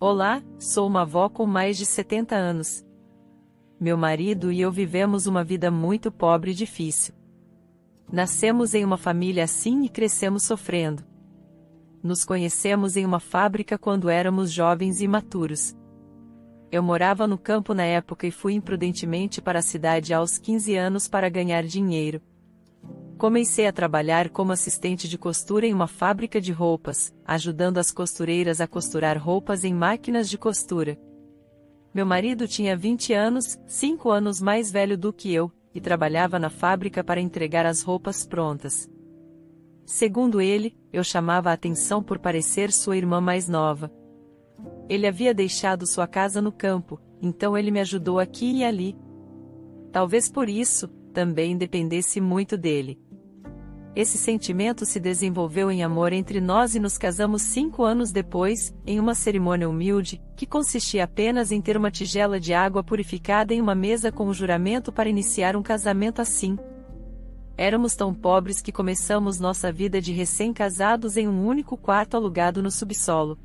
Olá, sou uma avó com mais de 70 anos. Meu marido e eu vivemos uma vida muito pobre e difícil. Nascemos em uma família assim e crescemos sofrendo. Nos conhecemos em uma fábrica quando éramos jovens e imaturos. Eu morava no campo na época e fui imprudentemente para a cidade aos 15 anos para ganhar dinheiro. Comecei a trabalhar como assistente de costura em uma fábrica de roupas, ajudando as costureiras a costurar roupas em máquinas de costura. Meu marido tinha 20 anos, 5 anos mais velho do que eu, e trabalhava na fábrica para entregar as roupas prontas. Segundo ele, eu chamava a atenção por parecer sua irmã mais nova. Ele havia deixado sua casa no campo, então ele me ajudou aqui e ali. Talvez por isso, também dependesse muito dele. Esse sentimento se desenvolveu em amor entre nós e nos casamos 5 anos depois, em uma cerimônia humilde, que consistia apenas em ter uma tigela de água purificada em uma mesa com o juramento para iniciar um casamento assim. Éramos tão pobres que começamos nossa vida de recém-casados em um único quarto alugado no subsolo.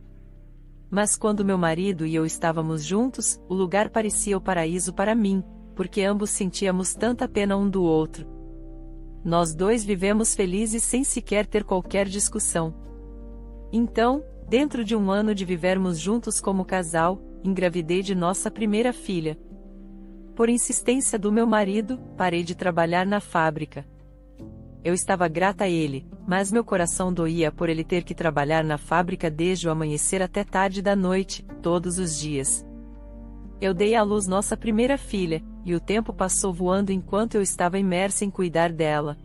Mas quando meu marido e eu estávamos juntos, o lugar parecia o paraíso para mim, porque ambos sentíamos tanta pena um do outro. Nós dois vivemos felizes sem sequer ter qualquer discussão. Então, dentro de um ano de vivermos juntos como casal, engravidei de nossa primeira filha. Por insistência do meu marido, parei de trabalhar na fábrica. Eu estava grata a ele, mas meu coração doía por ele ter que trabalhar na fábrica desde o amanhecer até tarde da noite, todos os dias. Eu dei à luz nossa primeira filha, e o tempo passou voando enquanto eu estava imersa em cuidar dela.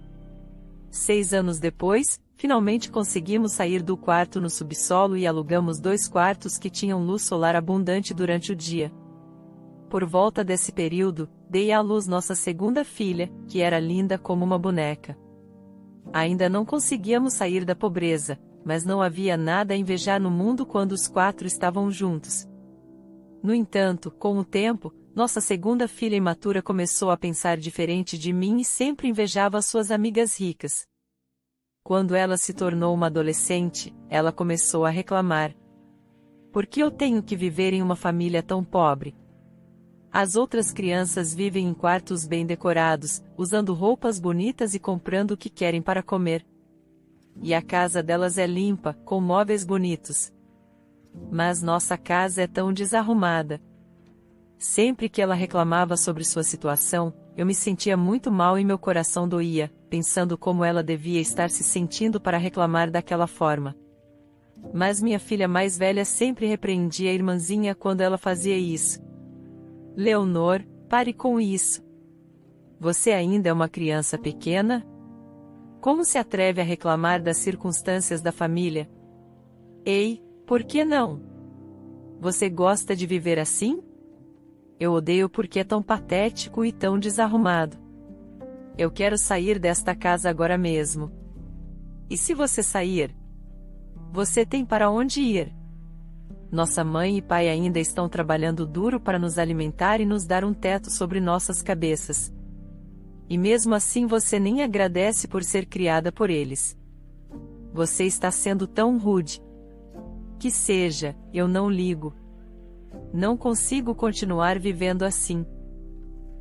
6 anos depois, finalmente conseguimos sair do quarto no subsolo e alugamos 2 quartos que tinham luz solar abundante durante o dia. Por volta desse período, dei à luz nossa segunda filha, que era linda como uma boneca. Ainda não conseguíamos sair da pobreza, mas não havia nada a invejar no mundo quando os 4 estavam juntos. No entanto, com o tempo, nossa segunda filha imatura começou a pensar diferente de mim e sempre invejava suas amigas ricas. Quando ela se tornou uma adolescente, ela começou a reclamar. Por que eu tenho que viver em uma família tão pobre? As outras crianças vivem em quartos bem decorados, usando roupas bonitas e comprando o que querem para comer. E a casa delas é limpa, com móveis bonitos. Mas nossa casa é tão desarrumada. Sempre que ela reclamava sobre sua situação, eu me sentia muito mal e meu coração doía, pensando como ela devia estar se sentindo para reclamar daquela forma. Mas minha filha mais velha sempre repreendia a irmãzinha quando ela fazia isso. Leonor, pare com isso. Você ainda é uma criança pequena? Como se atreve a reclamar das circunstâncias da família? Ei, por que não? Você gosta de viver assim? Eu odeio porque é tão patético e tão desarrumado. Eu quero sair desta casa agora mesmo. E se você sair? Você tem para onde ir? Nossa mãe e pai ainda estão trabalhando duro para nos alimentar e nos dar um teto sobre nossas cabeças. E mesmo assim você nem agradece por ser criada por eles. Você está sendo tão rude. Que seja, eu não ligo. Não consigo continuar vivendo assim.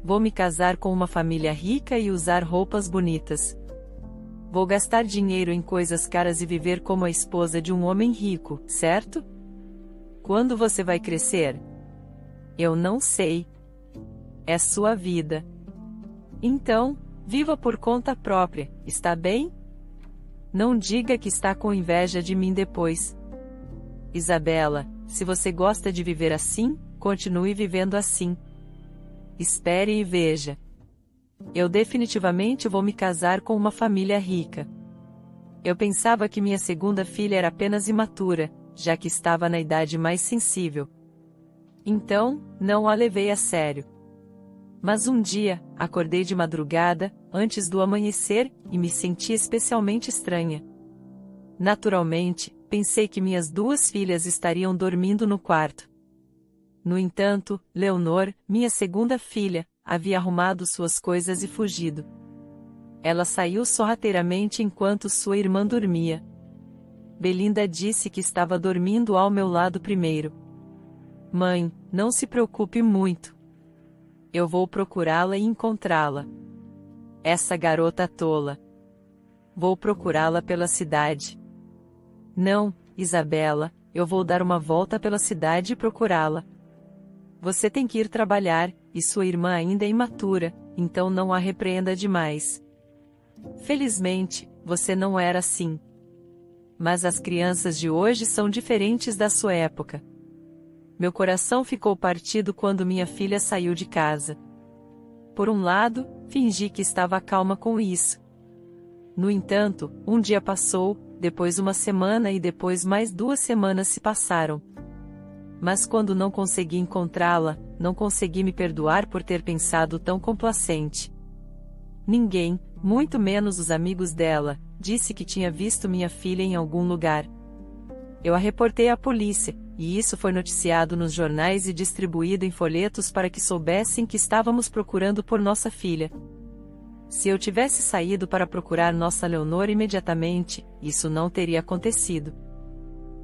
Vou me casar com uma família rica e usar roupas bonitas. Vou gastar dinheiro em coisas caras e viver como a esposa de um homem rico, certo? Quando você vai crescer? Eu não sei. É sua vida. Então, viva por conta própria, está bem? Não diga que está com inveja de mim depois. Isabela, se você gosta de viver assim, continue vivendo assim. Espere e veja. Eu definitivamente vou me casar com uma família rica. Eu pensava que minha segunda filha era apenas imatura, já que estava na idade mais sensível. Então, não a levei a sério. Mas um dia, acordei de madrugada, antes do amanhecer, e me senti especialmente estranha. Naturalmente, pensei que minhas 2 filhas estariam dormindo no quarto. No entanto, Leonor, minha segunda filha, havia arrumado suas coisas e fugido. Ela saiu sorrateiramente enquanto sua irmã dormia. Belinda disse que estava dormindo ao meu lado primeiro. Mãe, não se preocupe muito. Eu vou procurá-la e encontrá-la. Essa garota tola. Vou procurá-la pela cidade. Não, Isabela, eu vou dar uma volta pela cidade e procurá-la. Você tem que ir trabalhar, e sua irmã ainda é imatura, então não a repreenda demais. Felizmente, você não era assim. Mas as crianças de hoje são diferentes da sua época. Meu coração ficou partido quando minha filha saiu de casa. Por um lado, fingi que estava calma com isso. No entanto, um dia passou, depois uma semana e depois mais 2 semanas se passaram. Mas quando não consegui encontrá-la, não consegui me perdoar por ter pensado tão complacente. Ninguém, muito menos os amigos dela, disse que tinha visto minha filha em algum lugar. Eu a reportei à polícia, e isso foi noticiado nos jornais e distribuído em folhetos para que soubessem que estávamos procurando por nossa filha. Se eu tivesse saído para procurar nossa Leonor imediatamente, isso não teria acontecido.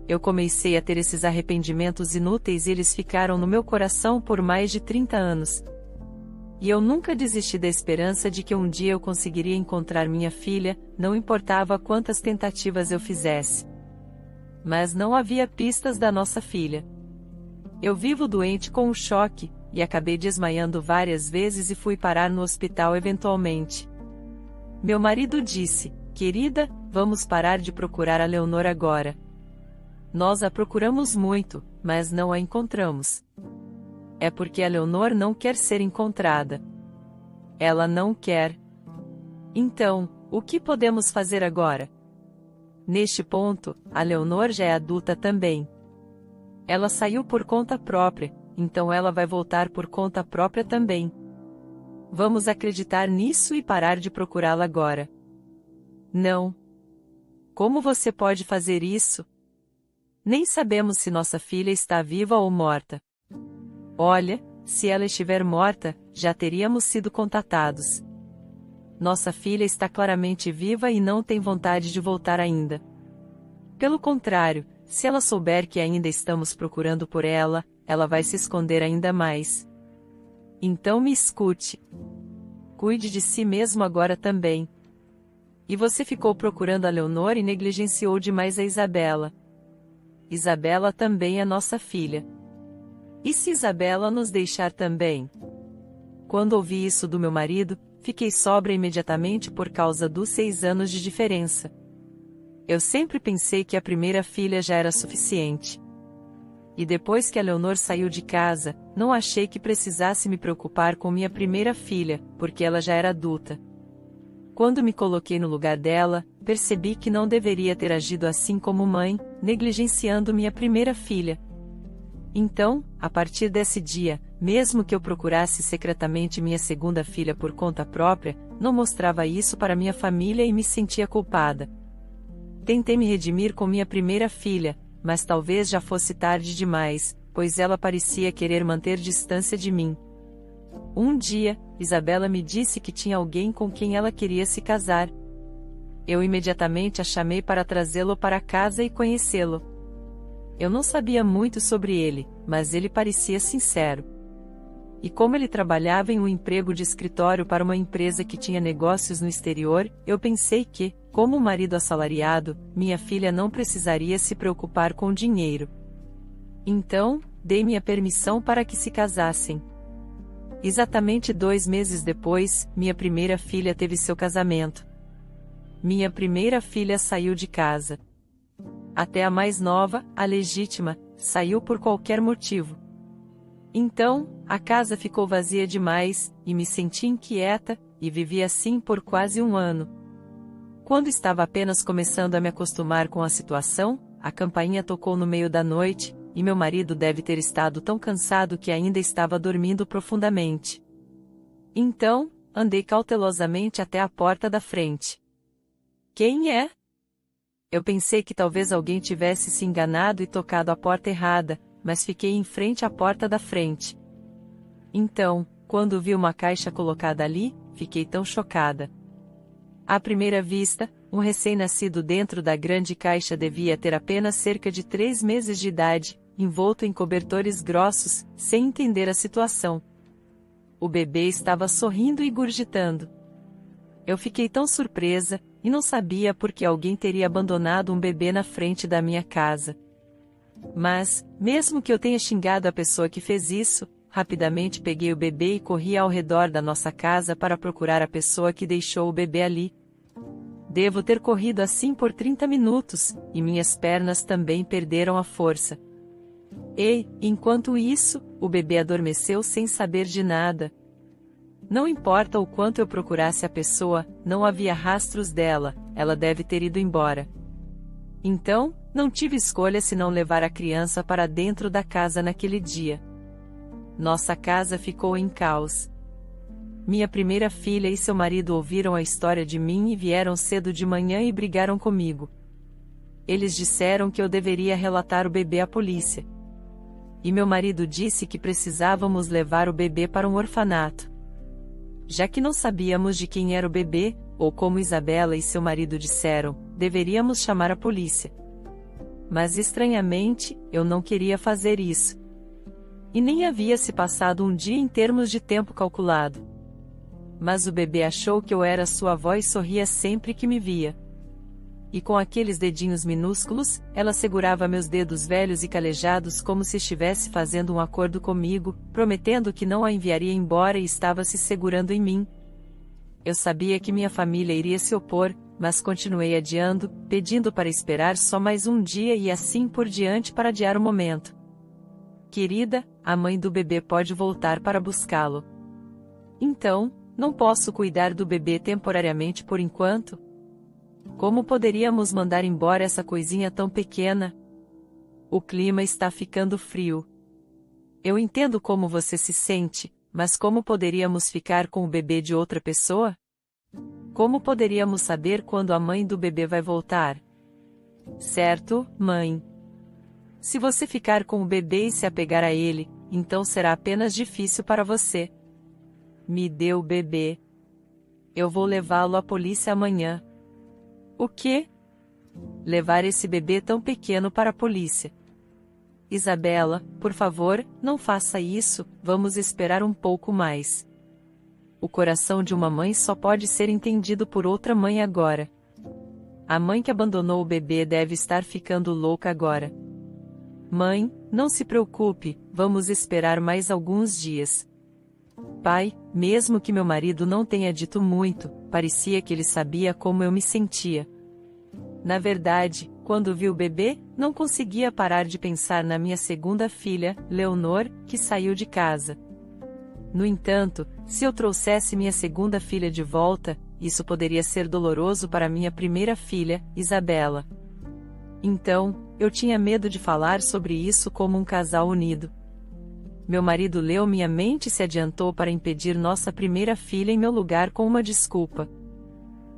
Eu comecei a ter esses arrependimentos inúteis e eles ficaram no meu coração por mais de 30 anos. E eu nunca desisti da esperança de que um dia eu conseguiria encontrar minha filha, não importava quantas tentativas eu fizesse. Mas não havia pistas da nossa filha. Eu vivo doente com o choque, e acabei desmaiando várias vezes e fui parar no hospital eventualmente. Meu marido disse: querida, vamos parar de procurar a Leonor agora. Nós a procuramos muito, mas não a encontramos. É porque a Leonor não quer ser encontrada. Ela não quer. Então, o que podemos fazer agora? Neste ponto, a Leonor já é adulta também. Ela saiu por conta própria, então ela vai voltar por conta própria também. Vamos acreditar nisso e parar de procurá-la agora. Não. Como você pode fazer isso? Nem sabemos se nossa filha está viva ou morta. Olha, se ela estiver morta, já teríamos sido contatados. Nossa filha está claramente viva e não tem vontade de voltar ainda. Pelo contrário, se ela souber que ainda estamos procurando por ela, ela vai se esconder ainda mais. Então me escute. Cuide de si mesmo agora também. E você ficou procurando a Leonor e negligenciou demais a Isabela. Isabela também é nossa filha. E se Isabela nos deixar também? Quando ouvi isso do meu marido, fiquei sóbria imediatamente por causa dos 6 anos de diferença. Eu sempre pensei que a primeira filha já era suficiente. E depois que a Leonor saiu de casa, não achei que precisasse me preocupar com minha primeira filha, porque ela já era adulta. Quando me coloquei no lugar dela, percebi que não deveria ter agido assim como mãe, negligenciando minha primeira filha. Então, a partir desse dia, mesmo que eu procurasse secretamente minha segunda filha por conta própria, não mostrava isso para minha família e me sentia culpada. Tentei me redimir com minha primeira filha, mas talvez já fosse tarde demais, pois ela parecia querer manter distância de mim. Um dia, Isabela me disse que tinha alguém com quem ela queria se casar. Eu imediatamente a chamei para trazê-lo para casa e conhecê-lo. Eu não sabia muito sobre ele, mas ele parecia sincero. E como ele trabalhava em um emprego de escritório para uma empresa que tinha negócios no exterior, eu pensei que, como marido assalariado, minha filha não precisaria se preocupar com dinheiro. Então, dei minha permissão para que se casassem. Exatamente 2 meses depois, minha primeira filha teve seu casamento. Minha primeira filha saiu de casa. Até a mais nova, a legítima, saiu por qualquer motivo. Então, a casa ficou vazia demais, e me senti inquieta, e vivi assim por quase 1 ano. Quando estava apenas começando a me acostumar com a situação, a campainha tocou no meio da noite, e meu marido deve ter estado tão cansado que ainda estava dormindo profundamente. Então, andei cautelosamente até a porta da frente. Quem é? Eu pensei que talvez alguém tivesse se enganado e tocado a porta errada, mas fiquei em frente à porta da frente. Então, quando vi uma caixa colocada ali, fiquei tão chocada. À primeira vista, um recém-nascido dentro da grande caixa devia ter apenas cerca de 3 meses de idade, envolto em cobertores grossos, sem entender a situação. O bebê estava sorrindo e gurgitando. Eu fiquei tão surpresa, e não sabia por que alguém teria abandonado um bebê na frente da minha casa. Mas, mesmo que eu tenha xingado a pessoa que fez isso, rapidamente peguei o bebê e corri ao redor da nossa casa para procurar a pessoa que deixou o bebê ali. Devo ter corrido assim por 30 minutos, e minhas pernas também perderam a força. E, enquanto isso, o bebê adormeceu sem saber de nada. Não importa o quanto eu procurasse a pessoa, não havia rastros dela, ela deve ter ido embora. Então, não tive escolha senão levar a criança para dentro da casa naquele dia. Nossa casa ficou em caos. Minha primeira filha e seu marido ouviram a história de mim e vieram cedo de manhã e brigaram comigo. Eles disseram que eu deveria relatar o bebê à polícia. E meu marido disse que precisávamos levar o bebê para um orfanato. Já que não sabíamos de quem era o bebê, ou como Isabela e seu marido disseram, deveríamos chamar a polícia. Mas estranhamente, eu não queria fazer isso. E nem havia se passado um dia em termos de tempo calculado. Mas o bebê achou que eu era sua avó e sorria sempre que me via. E com aqueles dedinhos minúsculos, ela segurava meus dedos velhos e calejados como se estivesse fazendo um acordo comigo, prometendo que não a enviaria embora e estava se segurando em mim. Eu sabia que minha família iria se opor, mas continuei adiando, pedindo para esperar só mais um dia e assim por diante para adiar o momento. Querida, a mãe do bebê pode voltar para buscá-lo. Então, não posso cuidar do bebê temporariamente por enquanto? Como poderíamos mandar embora essa coisinha tão pequena? O clima está ficando frio. Eu entendo como você se sente, mas como poderíamos ficar com o bebê de outra pessoa? Como poderíamos saber quando a mãe do bebê vai voltar? Certo, mãe. Se você ficar com o bebê e se apegar a ele, então será apenas difícil para você. Me dê o bebê. Eu vou levá-lo à polícia amanhã. O quê? Levar esse bebê tão pequeno para a polícia. Isabela, por favor, não faça isso, vamos esperar um pouco mais. O coração de uma mãe só pode ser entendido por outra mãe agora. A mãe que abandonou o bebê deve estar ficando louca agora. Mãe, não se preocupe, vamos esperar mais alguns dias. Pai, mesmo que meu marido não tenha dito muito, parecia que ele sabia como eu me sentia. Na verdade, quando vi o bebê, não conseguia parar de pensar na minha segunda filha, Leonor, que saiu de casa. No entanto, se eu trouxesse minha segunda filha de volta, isso poderia ser doloroso para minha primeira filha, Isabela. Então, eu tinha medo de falar sobre isso como um casal unido. Meu marido leu minha mente e se adiantou para impedir nossa primeira filha em meu lugar com uma desculpa.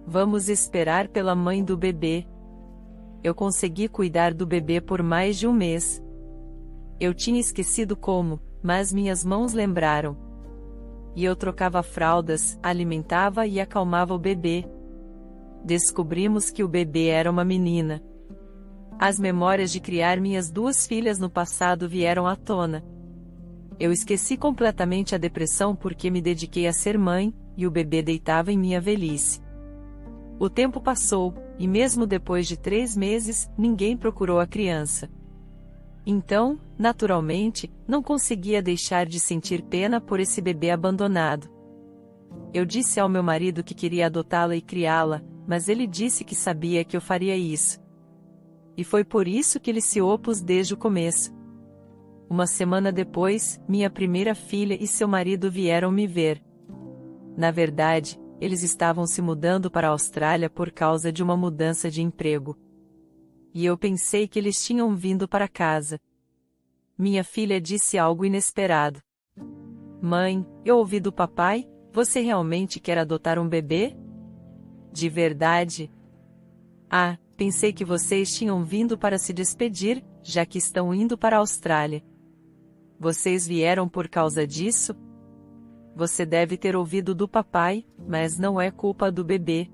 Vamos esperar pela mãe do bebê. Eu consegui cuidar do bebê por mais de um mês. Eu tinha esquecido como, mas minhas mãos lembraram. E eu trocava fraldas, alimentava e acalmava o bebê. Descobrimos que o bebê era uma menina. As memórias de criar minhas duas filhas no passado vieram à tona. Eu esqueci completamente a depressão porque me dediquei a ser mãe, e o bebê deitava em minha velhice. O tempo passou, e mesmo depois de 3 meses, ninguém procurou a criança. Então, naturalmente, não conseguia deixar de sentir pena por esse bebê abandonado. Eu disse ao meu marido que queria adotá-la e criá-la, mas ele disse que sabia que eu faria isso. E foi por isso que ele se opôs desde o começo. Uma semana depois, minha primeira filha e seu marido vieram me ver. Na verdade, eles estavam se mudando para a Austrália por causa de uma mudança de emprego. E eu pensei que eles tinham vindo para casa. Minha filha disse algo inesperado. Mãe, eu ouvi do papai, você realmente quer adotar um bebê? De verdade? Ah, pensei que vocês tinham vindo para se despedir, já que estão indo para a Austrália. Vocês vieram por causa disso? Você deve ter ouvido do papai, mas não é culpa do bebê.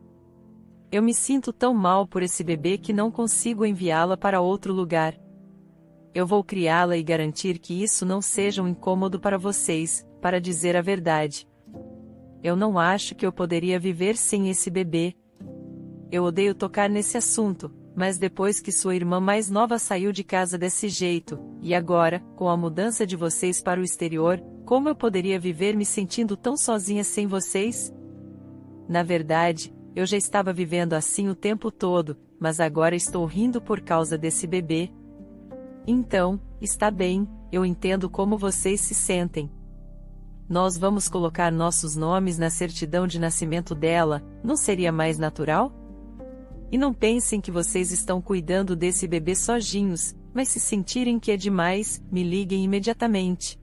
Eu me sinto tão mal por esse bebê que não consigo enviá-la para outro lugar. Eu vou criá-la e garantir que isso não seja um incômodo para vocês, para dizer a verdade. Eu não acho que eu poderia viver sem esse bebê. Eu odeio tocar nesse assunto, mas depois que sua irmã mais nova saiu de casa desse jeito, e agora, com a mudança de vocês para o exterior, como eu poderia viver me sentindo tão sozinha sem vocês? Na verdade, eu já estava vivendo assim o tempo todo, mas agora estou rindo por causa desse bebê. Então, está bem, eu entendo como vocês se sentem. Nós vamos colocar nossos nomes na certidão de nascimento dela, não seria mais natural? E não pensem que vocês estão cuidando desse bebê sozinhos, mas se sentirem que é demais, me liguem imediatamente.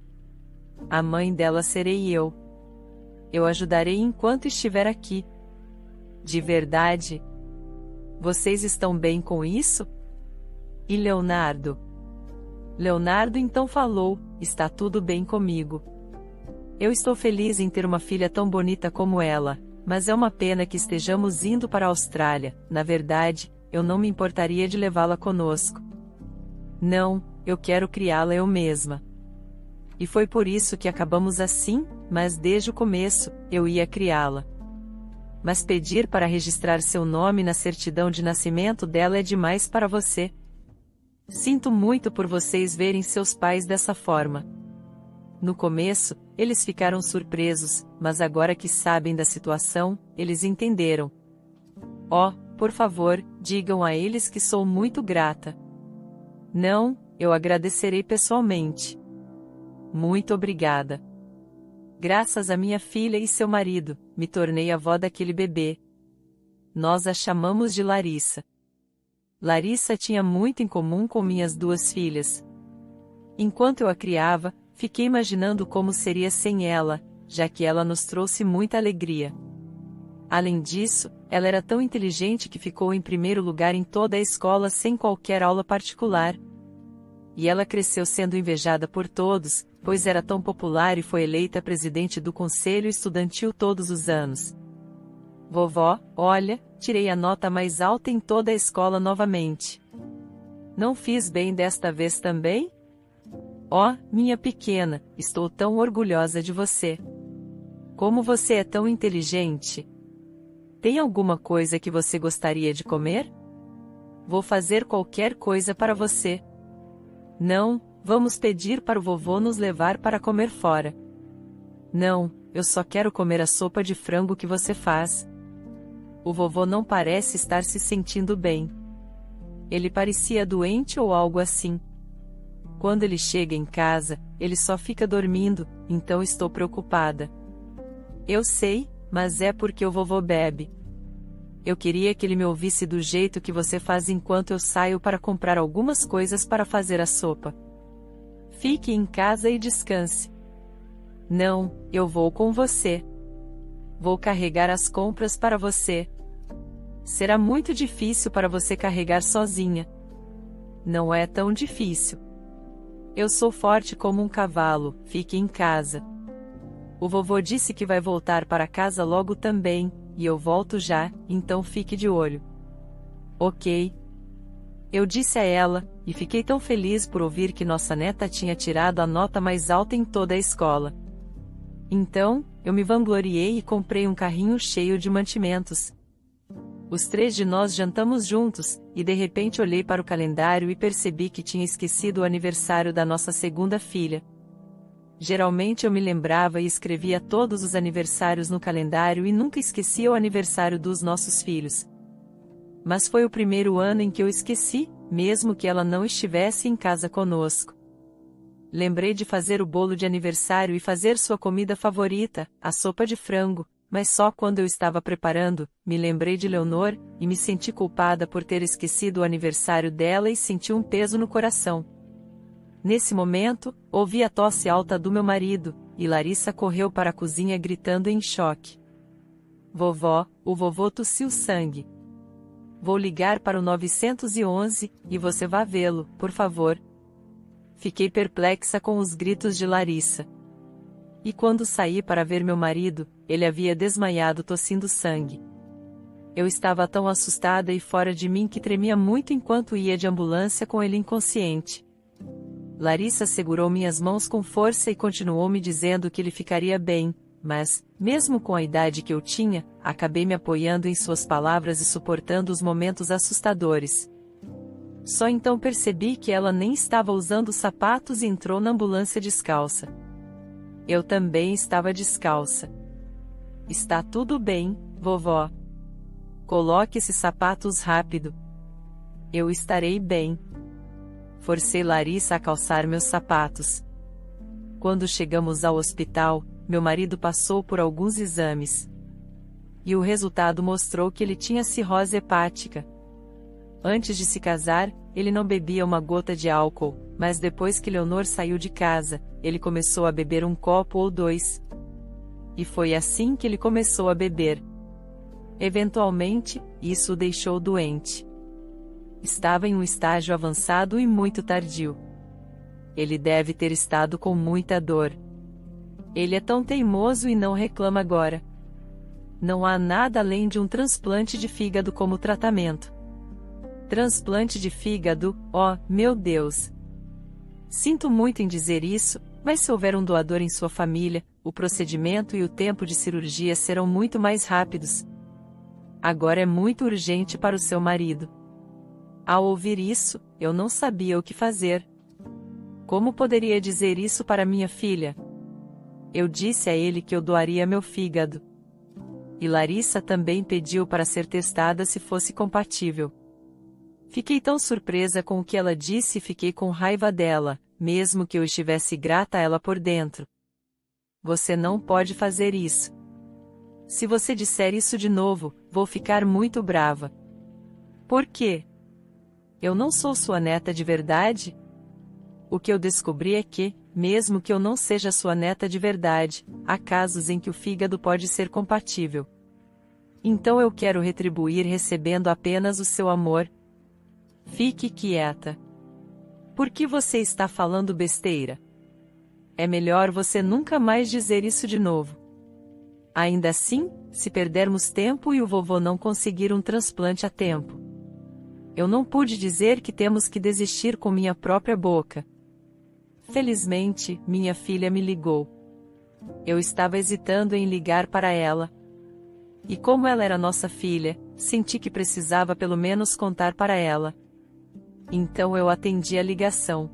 A mãe dela serei eu. Eu ajudarei enquanto estiver aqui. De verdade? Vocês estão bem com isso? E Leonardo? Leonardo então falou, está tudo bem comigo. Eu estou feliz em ter uma filha tão bonita como ela, mas é uma pena que estejamos indo para a Austrália. Na verdade, eu não me importaria de levá-la conosco. Não, eu quero criá-la eu mesma. E foi por isso que acabamos assim, mas desde o começo, eu ia criá-la. Mas pedir para registrar seu nome na certidão de nascimento dela é demais para você. Sinto muito por vocês verem seus pais dessa forma. No começo, eles ficaram surpresos, mas agora que sabem da situação, eles entenderam. Oh, por favor, digam a eles que sou muito grata. Não, eu agradecerei pessoalmente. Muito obrigada. Graças a minha filha e seu marido, me tornei avó daquele bebê. Nós a chamamos de Larissa. Larissa tinha muito em comum com minhas duas filhas. Enquanto eu a criava, fiquei imaginando como seria sem ela, já que ela nos trouxe muita alegria. Além disso, ela era tão inteligente que ficou em primeiro lugar em toda a escola sem qualquer aula particular. E ela cresceu sendo invejada por todos, pois era tão popular e foi eleita presidente do conselho estudantil todos os anos. Vovó, olha, tirei a nota mais alta em toda a escola novamente. Não fiz bem desta vez também? Oh, minha pequena, estou tão orgulhosa de você. Como você é tão inteligente. Tem alguma coisa que você gostaria de comer? Vou fazer qualquer coisa para você. Não, vamos pedir para o vovô nos levar para comer fora. Não, eu só quero comer a sopa de frango que você faz. O vovô não parece estar se sentindo bem. Ele parecia doente ou algo assim. Quando ele chega em casa, ele só fica dormindo, então estou preocupada. Eu sei, mas é porque o vovô bebe. Eu queria que ele me ouvisse do jeito que você faz enquanto eu saio para comprar algumas coisas para fazer a sopa. Fique em casa e descanse. Não, eu vou com você. Vou carregar as compras para você. Será muito difícil para você carregar sozinha. Não é tão difícil. Eu sou forte como um cavalo, fique em casa. O vovô disse que vai voltar para casa logo também, e eu volto já, então fique de olho. Ok. Eu disse a ela, e fiquei tão feliz por ouvir que nossa neta tinha tirado a nota mais alta em toda a escola. Então, eu me vangloriei e comprei um carrinho cheio de mantimentos. Os três de nós jantamos juntos, e de repente olhei para o calendário e percebi que tinha esquecido o aniversário da nossa segunda filha. Geralmente eu me lembrava e escrevia todos os aniversários no calendário e nunca esquecia o aniversário dos nossos filhos. Mas foi o primeiro ano em que eu esqueci, mesmo que ela não estivesse em casa conosco. Lembrei de fazer o bolo de aniversário e fazer sua comida favorita, a sopa de frango, mas só quando eu estava preparando, me lembrei de Leonor, e me senti culpada por ter esquecido o aniversário dela e senti um peso no coração. Nesse momento, ouvi a tosse alta do meu marido, e Larissa correu para a cozinha gritando em choque. Vovó, o vovô tossiu sangue. Vou ligar para o 911, e você vá vê-lo, por favor. Fiquei perplexa com os gritos de Larissa. E quando saí para ver meu marido, ele havia desmaiado tossindo sangue. Eu estava tão assustada e fora de mim que tremia muito enquanto ia de ambulância com ele inconsciente. Larissa segurou minhas mãos com força e continuou me dizendo que ele ficaria bem, mas, mesmo com a idade que eu tinha, acabei me apoiando em suas palavras e suportando os momentos assustadores. Só então percebi que ela nem estava usando sapatos e entrou na ambulância descalça. Eu também estava descalça. Está tudo bem, vovó. Coloque esses sapatos rápido. Eu estarei bem. Forcei Larissa a calçar meus sapatos. Quando chegamos ao hospital, meu marido passou por alguns exames. E o resultado mostrou que ele tinha cirrose hepática. Antes de se casar, ele não bebia uma gota de álcool, mas depois que Leonor saiu de casa, ele começou a beber um copo ou dois. E foi assim que ele começou a beber. Eventualmente, isso o deixou doente. Estava em um estágio avançado e muito tardio. Ele deve ter estado com muita dor. Ele é tão teimoso e não reclama agora. Não há nada além de um transplante de fígado como tratamento. Transplante de fígado, oh, meu Deus! Sinto muito em dizer isso, mas se houver um doador em sua família, o procedimento e o tempo de cirurgia serão muito mais rápidos. Agora é muito urgente para o seu marido. Ao ouvir isso, eu não sabia o que fazer. Como poderia dizer isso para minha filha? Eu disse a ele que eu doaria meu fígado. E Larissa também pediu para ser testada se fosse compatível. Fiquei tão surpresa com o que ela disse e fiquei com raiva dela, mesmo que eu estivesse grata a ela por dentro. Você não pode fazer isso. Se você disser isso de novo, vou ficar muito brava. Por quê? Eu não sou sua neta de verdade? O que eu descobri é que, mesmo que eu não seja sua neta de verdade, há casos em que o fígado pode ser compatível. Então eu quero retribuir recebendo apenas o seu amor. Fique quieta. Por que você está falando besteira? É melhor você nunca mais dizer isso de novo. Ainda assim, se perdermos tempo e o vovô não conseguir um transplante a tempo. Eu não pude dizer que temos que desistir com minha própria boca. Felizmente, minha filha me ligou. Eu estava hesitando em ligar para ela. E como ela era nossa filha, senti que precisava pelo menos contar para ela. Então eu atendi a ligação.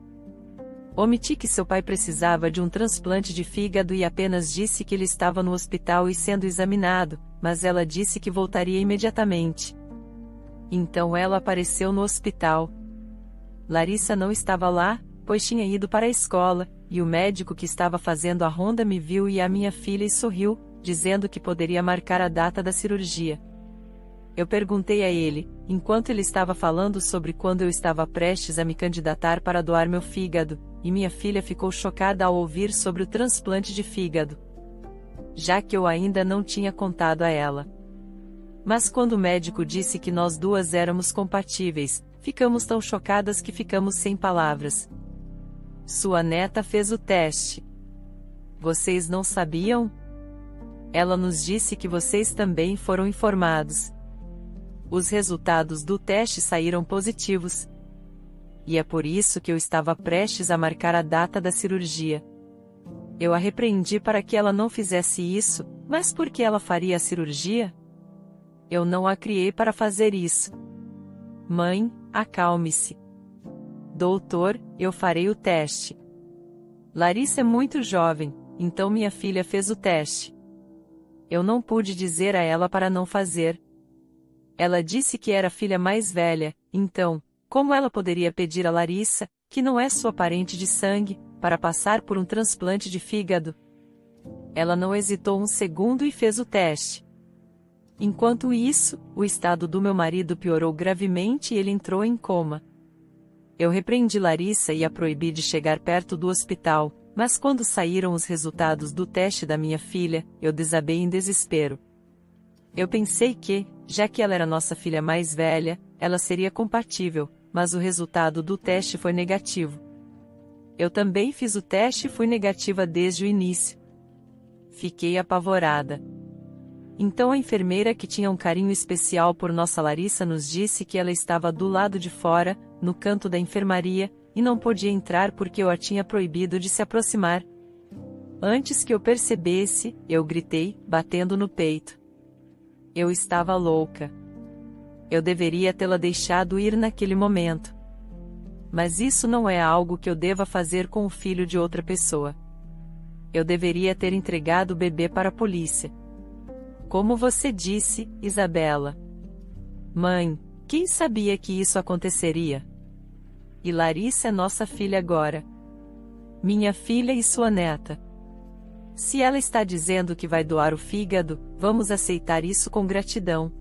Omiti que seu pai precisava de um transplante de fígado e apenas disse que ele estava no hospital e sendo examinado, mas ela disse que voltaria imediatamente. Então ela apareceu no hospital. Larissa não estava lá, pois tinha ido para a escola, e o médico que estava fazendo a ronda me viu e a minha filha e sorriu, dizendo que poderia marcar a data da cirurgia. Eu perguntei a ele, enquanto ele estava falando sobre quando eu estava prestes a me candidatar para doar meu fígado, e minha filha ficou chocada ao ouvir sobre o transplante de fígado. Já que eu ainda não tinha contado a ela. Mas quando o médico disse que nós duas éramos compatíveis, ficamos tão chocadas que ficamos sem palavras. Sua neta fez o teste. Vocês não sabiam? Ela nos disse que vocês também foram informados. Os resultados do teste saíram positivos. E é por isso que eu estava prestes a marcar a data da cirurgia. Eu a repreendi para que ela não fizesse isso, mas por que ela faria a cirurgia? Eu não a criei para fazer isso. Mãe, acalme-se. Doutor, eu farei o teste. Larissa é muito jovem, então minha filha fez o teste. Eu não pude dizer a ela para não fazer. Ela disse que era a filha mais velha, então, como ela poderia pedir a Larissa, que não é sua parente de sangue, para passar por um transplante de fígado? Ela não hesitou um segundo e fez o teste. Enquanto isso, o estado do meu marido piorou gravemente e ele entrou em coma. Eu repreendi Larissa e a proibi de chegar perto do hospital, mas quando saíram os resultados do teste da minha filha, eu desabei em desespero. Eu pensei que, já que ela era nossa filha mais velha, ela seria compatível, mas o resultado do teste foi negativo. Eu também fiz o teste e fui negativa desde o início. Fiquei apavorada. Então a enfermeira que tinha um carinho especial por nossa Larissa nos disse que ela estava do lado de fora, no canto da enfermaria, e não podia entrar porque eu a tinha proibido de se aproximar. Antes que eu percebesse, eu gritei, batendo no peito. Eu estava louca. Eu deveria tê-la deixado ir naquele momento. Mas isso não é algo que eu deva fazer com o filho de outra pessoa. Eu deveria ter entregado o bebê para a polícia. Como você disse, Isabela. Mãe, quem sabia que isso aconteceria? E Larissa é nossa filha agora. Minha filha e sua neta. Se ela está dizendo que vai doar o fígado, vamos aceitar isso com gratidão.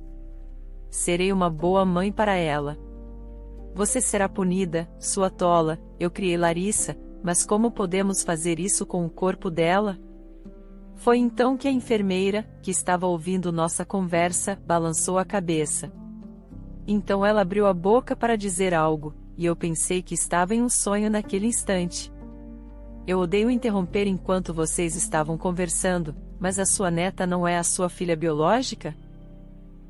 Serei uma boa mãe para ela. Você será punida, sua tola, eu criei Larissa, mas como podemos fazer isso com o corpo dela? Foi então que a enfermeira, que estava ouvindo nossa conversa, balançou a cabeça. Então ela abriu a boca para dizer algo, e eu pensei que estava em um sonho naquele instante. Eu odeio interromper enquanto vocês estavam conversando, mas a sua neta não é a sua filha biológica?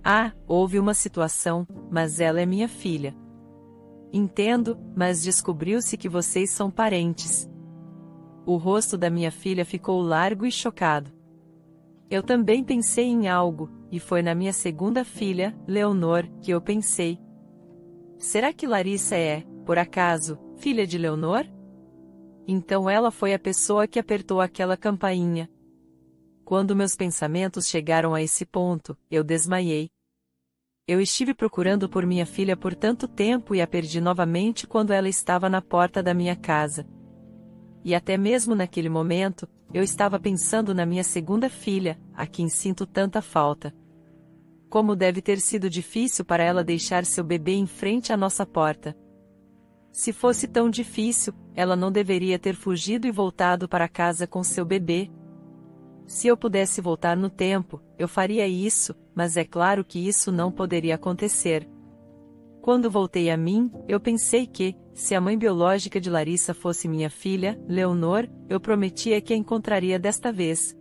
Ah, houve uma situação, mas ela é minha filha. Entendo, mas descobriu-se que vocês são parentes. O rosto da minha filha ficou largo e chocado. Eu também pensei em algo, e foi na minha segunda filha, Leonor, que eu pensei. Será que Larissa é, por acaso, filha de Leonor? Então ela foi a pessoa que apertou aquela campainha. Quando meus pensamentos chegaram a esse ponto, eu desmaiei. Eu estive procurando por minha filha por tanto tempo e a perdi novamente quando ela estava na porta da minha casa. E até mesmo naquele momento, eu estava pensando na minha segunda filha, a quem sinto tanta falta. Como deve ter sido difícil para ela deixar seu bebê em frente à nossa porta. Se fosse tão difícil, ela não deveria ter fugido e voltado para casa com seu bebê. Se eu pudesse voltar no tempo, eu faria isso, mas é claro que isso não poderia acontecer. Quando voltei a mim, eu pensei que, se a mãe biológica de Larissa fosse minha filha, Leonor, eu prometia que a encontraria desta vez.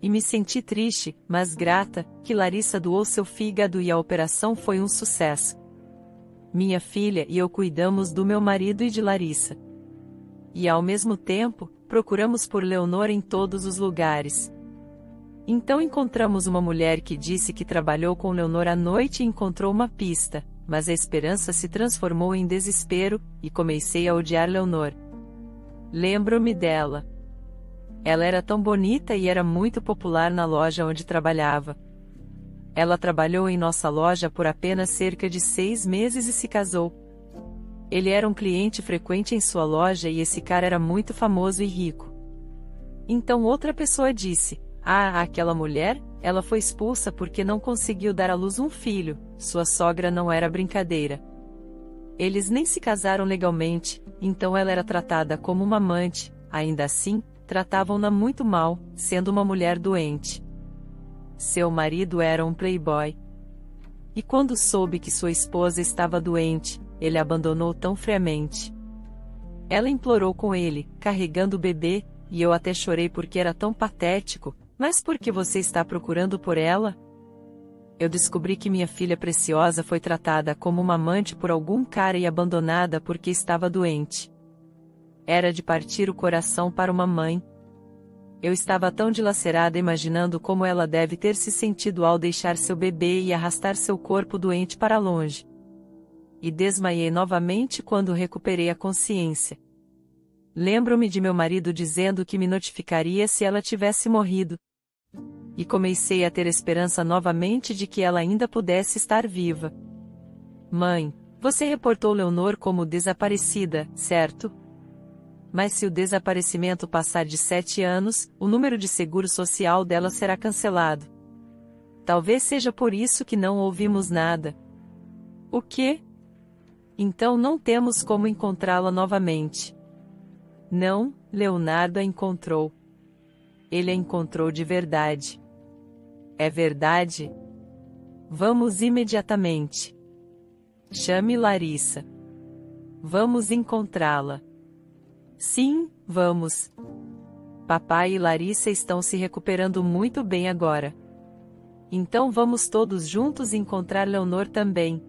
E me senti triste, mas grata, que Larissa doou seu fígado e a operação foi um sucesso. Minha filha e eu cuidamos do meu marido e de Larissa. E ao mesmo tempo, procuramos por Leonor em todos os lugares. Então encontramos uma mulher que disse que trabalhou com Leonor à noite e encontrou uma pista, mas a esperança se transformou em desespero, e comecei a odiar Leonor. Lembro-me dela. Ela era tão bonita e era muito popular na loja onde trabalhava. Ela trabalhou em nossa loja por apenas cerca de 6 meses e se casou. Ele era um cliente frequente em sua loja e esse cara era muito famoso e rico. Então outra pessoa disse: "Ah, aquela mulher, ela foi expulsa porque não conseguiu dar à luz um filho, sua sogra não era brincadeira." Eles nem se casaram legalmente, então ela era tratada como uma amante, ainda assim, tratavam-na muito mal, sendo uma mulher doente. Seu marido era um playboy. E quando soube que sua esposa estava doente, ele a abandonou tão friamente. Ela implorou com ele, carregando o bebê, e eu até chorei porque era tão patético. Mas por que você está procurando por ela? Eu descobri que minha filha preciosa foi tratada como uma amante por algum cara e abandonada porque estava doente. Era de partir o coração para uma mãe. Eu estava tão dilacerada imaginando como ela deve ter se sentido ao deixar seu bebê e arrastar seu corpo doente para longe. E desmaiei novamente quando recuperei a consciência. Lembro-me de meu marido dizendo que me notificaria se ela tivesse morrido. E comecei a ter esperança novamente de que ela ainda pudesse estar viva. Mãe, você reportou Leonor como desaparecida, certo? Mas se o desaparecimento passar de 7 anos, o número de seguro social dela será cancelado. Talvez seja por isso que não ouvimos nada. O quê? Então não temos como encontrá-la novamente. Não, Leonardo a encontrou. Ele a encontrou de verdade. É verdade? Vamos imediatamente. Chame Larissa. Vamos encontrá-la. Sim, vamos. Papai e Larissa estão se recuperando muito bem agora. Então vamos todos juntos encontrar Leonor também.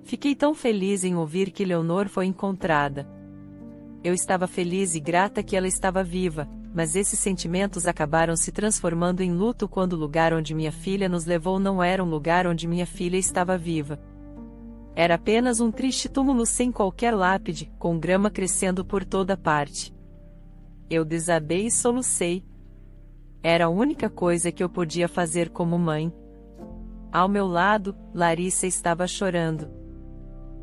Fiquei tão feliz em ouvir que Leonor foi encontrada. Eu estava feliz e grata que ela estava viva, mas esses sentimentos acabaram se transformando em luto quando o lugar onde minha filha nos levou não era um lugar onde minha filha estava viva. Era apenas um triste túmulo sem qualquer lápide, com grama crescendo por toda parte. Eu desabei e solucei. Era a única coisa que eu podia fazer como mãe. Ao meu lado, Larissa estava chorando.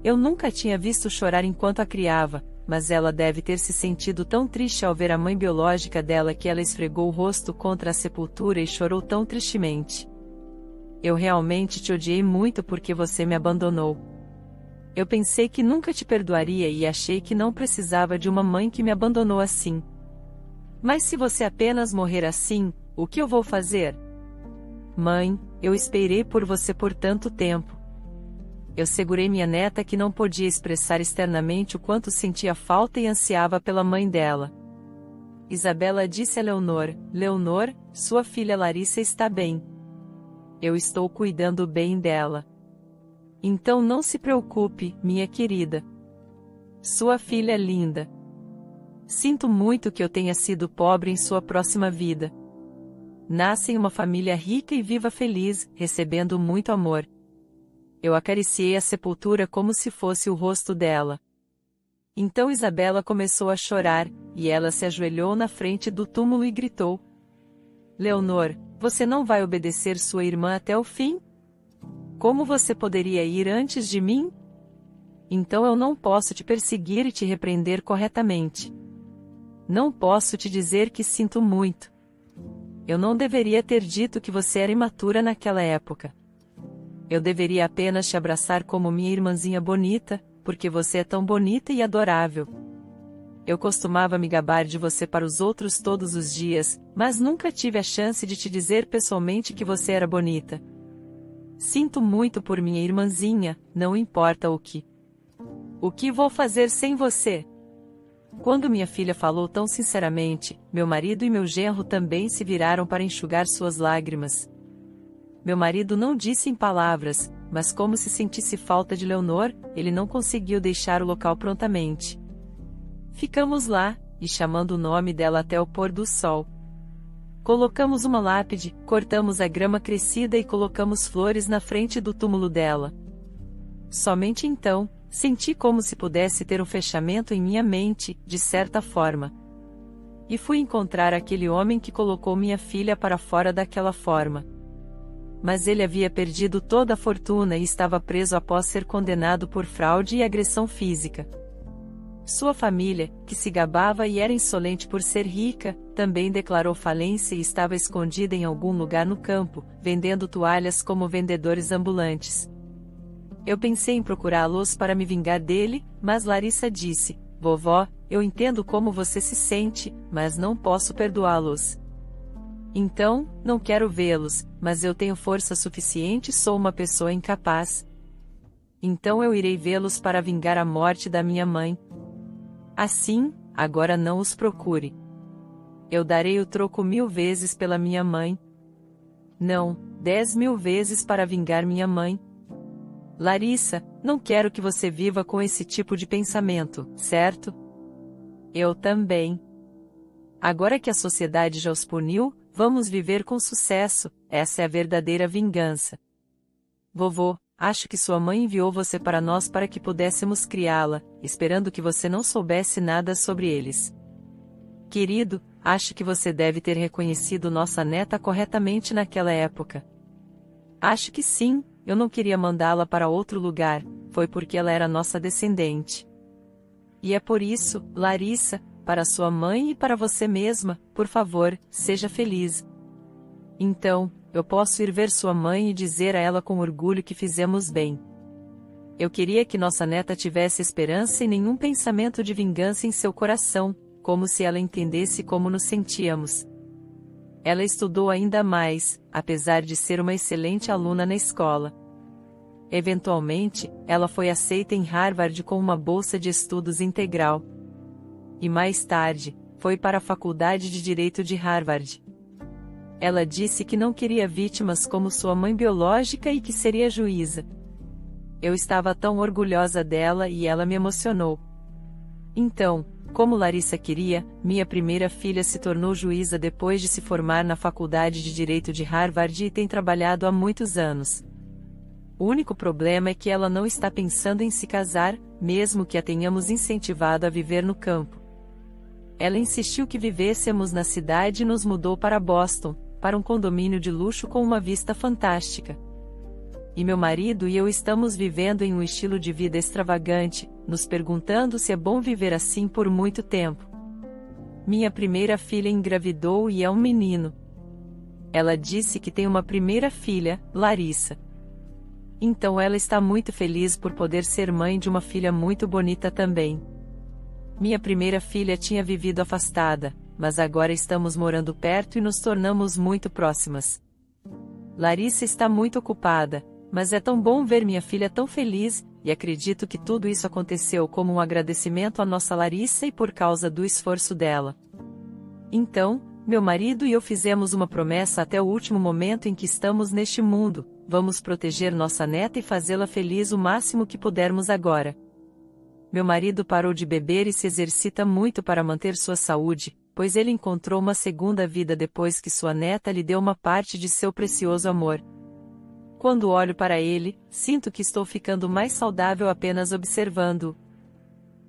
Eu nunca tinha visto chorar enquanto a criava, mas ela deve ter se sentido tão triste ao ver a mãe biológica dela que ela esfregou o rosto contra a sepultura e chorou tão tristemente. Eu realmente te odiei muito porque você me abandonou. Eu pensei que nunca te perdoaria e achei que não precisava de uma mãe que me abandonou assim. Mas se você apenas morrer assim, o que eu vou fazer? Mãe, eu esperei por você por tanto tempo. Eu segurei minha neta que não podia expressar externamente o quanto sentia falta e ansiava pela mãe dela. Isabela disse a Leonor: Leonor, sua filha Larissa está bem. Eu estou cuidando bem dela. Então não se preocupe, minha querida. Sua filha é linda. Sinto muito que eu tenha sido pobre em sua próxima vida. Nasça em uma família rica e viva feliz, recebendo muito amor. Eu acariciei a sepultura como se fosse o rosto dela. Então Isabela começou a chorar, e ela se ajoelhou na frente do túmulo e gritou: Leonor, você não vai obedecer sua irmã até o fim? Como você poderia ir antes de mim? Então eu não posso te perseguir e te repreender corretamente. Não posso te dizer que sinto muito. Eu não deveria ter dito que você era imatura naquela época. Eu deveria apenas te abraçar como minha irmãzinha bonita, porque você é tão bonita e adorável. Eu costumava me gabar de você para os outros todos os dias, mas nunca tive a chance de te dizer pessoalmente que você era bonita. Sinto muito por minha irmãzinha, não importa o que. O que vou fazer sem você? Quando minha filha falou tão sinceramente, meu marido e meu genro também se viraram para enxugar suas lágrimas. Meu marido não disse em palavras, mas como se sentisse falta de Leonor, ele não conseguiu deixar o local prontamente. Ficamos lá, e chamando o nome dela até o pôr do sol. Colocamos uma lápide, cortamos a grama crescida e colocamos flores na frente do túmulo dela. Somente então, senti como se pudesse ter um fechamento em minha mente, de certa forma. E fui encontrar aquele homem que colocou minha filha para fora daquela forma. Mas ele havia perdido toda a fortuna e estava preso após ser condenado por fraude e agressão física. Sua família, que se gabava e era insolente por ser rica, também declarou falência e estava escondida em algum lugar no campo, vendendo toalhas como vendedores ambulantes. Eu pensei em procurá-los para me vingar dele, mas Larissa disse: Vovó, eu entendo como você se sente, mas não posso perdoá-los. Então, não quero vê-los, mas eu tenho força suficiente e sou uma pessoa incapaz. Então eu irei vê-los para vingar a morte da minha mãe. Assim, agora não os procure. Eu darei o troco 1000 vezes pela minha mãe. Não, 10.000 vezes para vingar minha mãe. Larissa, não quero que você viva com esse tipo de pensamento, certo? Eu também. Agora que a sociedade já os puniu, vamos viver com sucesso, essa é a verdadeira vingança. Vovô, acho que sua mãe enviou você para nós para que pudéssemos criá-la, esperando que você não soubesse nada sobre eles. Querido, acho que você deve ter reconhecido nossa neta corretamente naquela época. Acho que sim, eu não queria mandá-la para outro lugar, foi porque ela era nossa descendente. E é por isso, Larissa, para sua mãe e para você mesma, por favor, seja feliz. Então, eu posso ir ver sua mãe e dizer a ela com orgulho que fizemos bem. Eu queria que nossa neta tivesse esperança e nenhum pensamento de vingança em seu coração, como se ela entendesse como nos sentíamos. Ela estudou ainda mais, apesar de ser uma excelente aluna na escola. Eventualmente, ela foi aceita em Harvard com uma bolsa de estudos integral. E mais tarde, foi para a Faculdade de Direito de Harvard. Ela disse que não queria vítimas como sua mãe biológica e que seria juíza. Eu estava tão orgulhosa dela e ela me emocionou. Então, como Larissa queria, minha primeira filha se tornou juíza depois de se formar na Faculdade de Direito de Harvard e tem trabalhado há muitos anos. O único problema é que ela não está pensando em se casar, mesmo que a tenhamos incentivado a viver no campo. Ela insistiu que vivêssemos na cidade e nos mudou para Boston, para um condomínio de luxo com uma vista fantástica. E meu marido e eu estamos vivendo em um estilo de vida extravagante, nos perguntando se é bom viver assim por muito tempo. Minha primeira filha engravidou e é um menino. Ela disse que tem uma primeira filha, Larissa. Então ela está muito feliz por poder ser mãe de uma filha muito bonita também. Minha primeira filha tinha vivido afastada, mas agora estamos morando perto e nos tornamos muito próximas. Larissa está muito ocupada, mas é tão bom ver minha filha tão feliz, e acredito que tudo isso aconteceu como um agradecimento à nossa Larissa e por causa do esforço dela. Então, meu marido e eu fizemos uma promessa até o último momento em que estamos neste mundo: vamos proteger nossa neta e fazê-la feliz o máximo que pudermos agora. Meu marido parou de beber e se exercita muito para manter sua saúde, pois ele encontrou uma segunda vida depois que sua neta lhe deu uma parte de seu precioso amor. Quando olho para ele, sinto que estou ficando mais saudável apenas observando-o.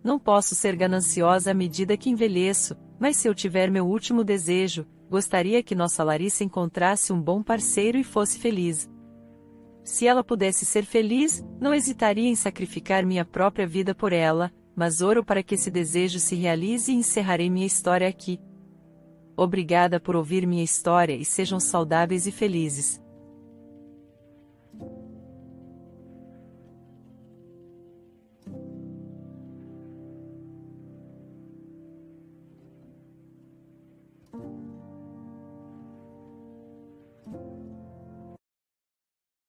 Não posso ser gananciosa à medida que envelheço, mas se eu tiver meu último desejo, gostaria que nossa Larissa encontrasse um bom parceiro e fosse feliz. Se ela pudesse ser feliz, não hesitaria em sacrificar minha própria vida por ela, mas oro para que esse desejo se realize e encerrarei minha história aqui. Obrigada por ouvir minha história e sejam saudáveis e felizes.